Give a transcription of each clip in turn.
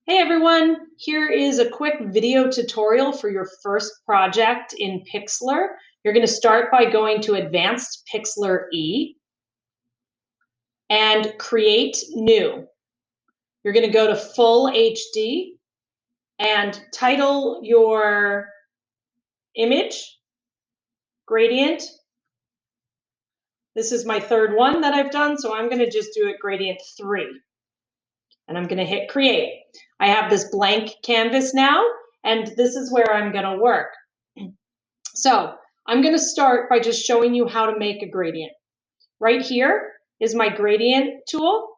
Hey everyone, here is a quick video tutorial for your first project in Pixlr. You're going to start by going to Advanced Pixlr E and create new. You're going to go to Full HD and title your image Gradient. This is my third one that I've done, so I'm going to just do it Gradient 3. And I'm going to hit create. I have this blank canvas now, and this is where I'm going to work. So I'm going to start by just showing you how to make a gradient. Right here is my gradient tool,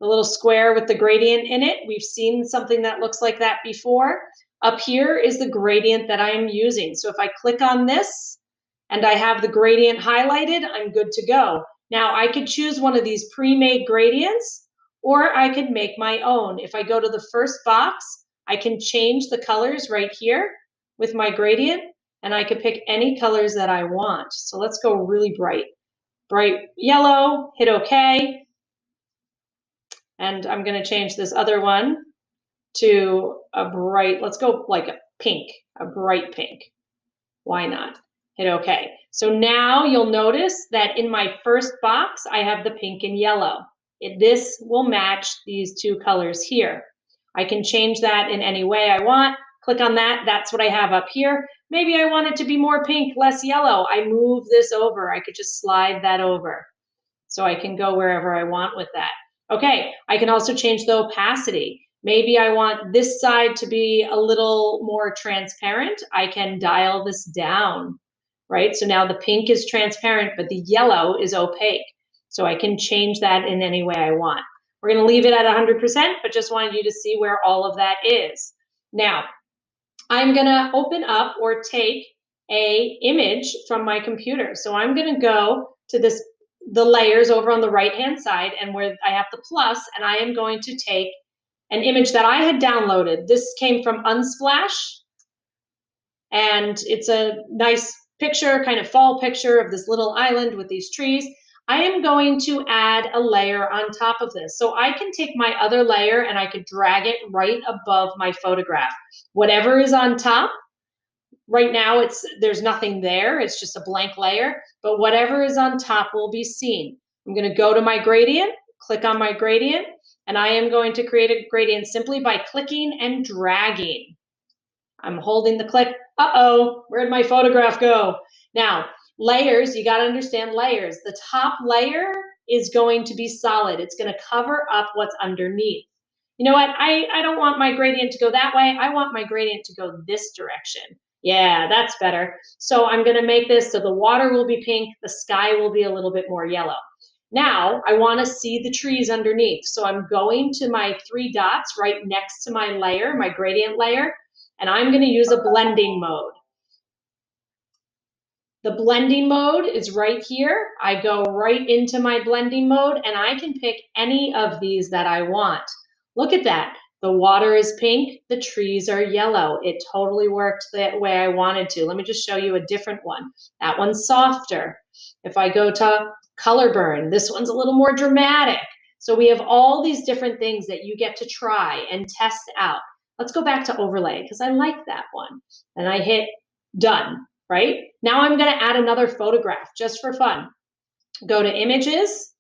the little square with the gradient in it. We've seen something that looks like that before. Up here is the gradient that I'm using. So if I click on this and I have the gradient highlighted, I'm good to go. Now I could choose one of these pre-made gradients, or I could make my own. If I go to the first box, I can change the colors right here with my gradient, and I could pick any colors that I want. So let's go really bright. Bright yellow, hit OK. And I'm going to change this other one to a bright, let's go like a pink, a bright pink. Why not? Hit OK. So now you'll notice that in my first box, I have the pink and yellow. This will match these two colors here. I can change that in any way I want. Click on that. That's what I have up here. Maybe I want it to be more pink, less yellow. I move this over. I could just slide that over. So I can go wherever I want with that. Okay, I can also change the opacity. Maybe I want this side to be a little more transparent. I can dial this down, right? So now the pink is transparent, but the yellow is opaque. So I can change that in any way I want. We're going to leave it at 100%, but just wanted you to see where all of that is. Now, I'm going to open up or take a image from my computer. So I'm going to go to the layers over on the right-hand side, and where I have the plus, and I am going to take an image that I had downloaded. This came from Unsplash, and it's a nice picture, kind of fall picture of this little island with these trees. I am going to add a layer on top of this. So I can take my other layer and I could drag it right above my photograph. Whatever is on top, right now there's nothing there, it's just a blank layer, but whatever is on top will be seen. I'm going to go to my gradient, click on my gradient, and I am going to create a gradient simply by clicking and dragging. I'm holding the click. Uh-oh, where'd my photograph go? Now, layers, you got to understand layers. The top layer is going to be solid. It's going to cover up what's underneath. You know what? I don't want my gradient to go that way. I want my gradient to go this direction. Yeah, that's better. So I'm going to make this so the water will be pink, the sky will be a little bit more yellow. Now I want to see the trees underneath. So I'm going to my three dots right next to my layer, my gradient layer, and I'm going to use a blending mode. The blending mode is right here. I go right into my blending mode, and I can pick any of these that I want. Look at that. The water is pink, the trees are yellow. It totally worked that way I wanted to. Let me just show you a different one. That one's softer. If I go to color burn, this one's a little more dramatic. So we have all these different things that you get to try and test out. Let's go back to overlay because I like that one. And I hit done, right? Now I'm going to add another photograph just for fun. Go to images,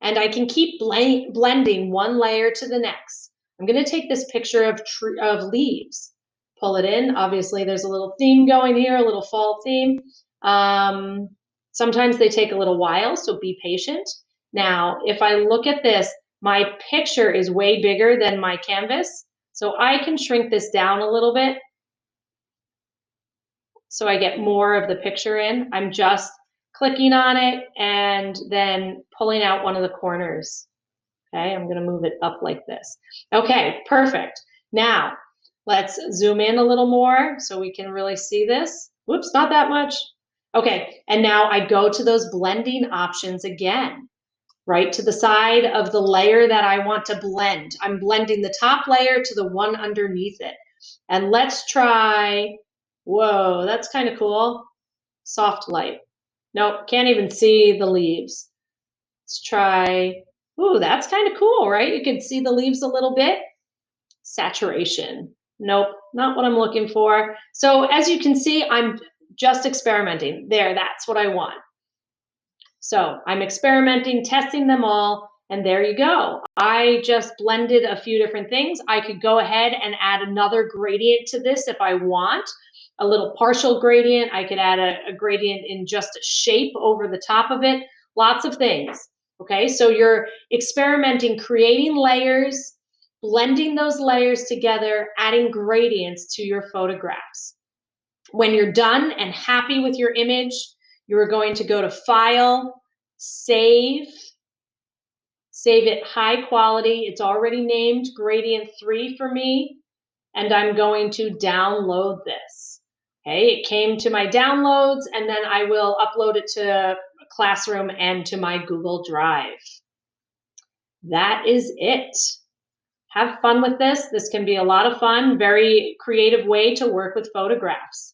and I can keep blending one layer to the next. I'm going to take this picture of leaves, pull it in. Obviously, there's a little theme going here, a little fall theme. Sometimes they take a little while, so be patient. Now, if I look at this, my picture is way bigger than my canvas, so I can shrink this down a little bit so I get more of the picture in. I'm just clicking on it and then pulling out one of the corners. Okay, I'm going to move it up like this. Okay, perfect. Now, let's zoom in a little more so we can really see this. Whoops, not that much. Okay, and now I go to those blending options again, right to the side of the layer that I want to blend. I'm blending the top layer to the one underneath it. And let's try, whoa, that's kind of cool. Soft light. Nope, can't even see the leaves. Let's try, ooh, that's kind of cool, right? You can see the leaves a little bit. Saturation. Nope, not what I'm looking for. So as you can see, I'm just experimenting. There, that's what I want. So I'm experimenting, testing them all, and there you go. I just blended a few different things. I could go ahead and add another gradient to this if I want, a little partial gradient. I could add a gradient in just a shape over the top of it, lots of things. Okay, so you're experimenting, creating layers, blending those layers together, adding gradients to your photographs. When you're done and happy with your image, you are going to go to File, Save, save it high quality. It's already named Gradient 3 for me, and I'm going to download this. Okay, it came to my downloads, and then I will upload it to Classroom and to my Google Drive. That is it. Have fun with this. This can be a lot of fun, very creative way to work with photographs.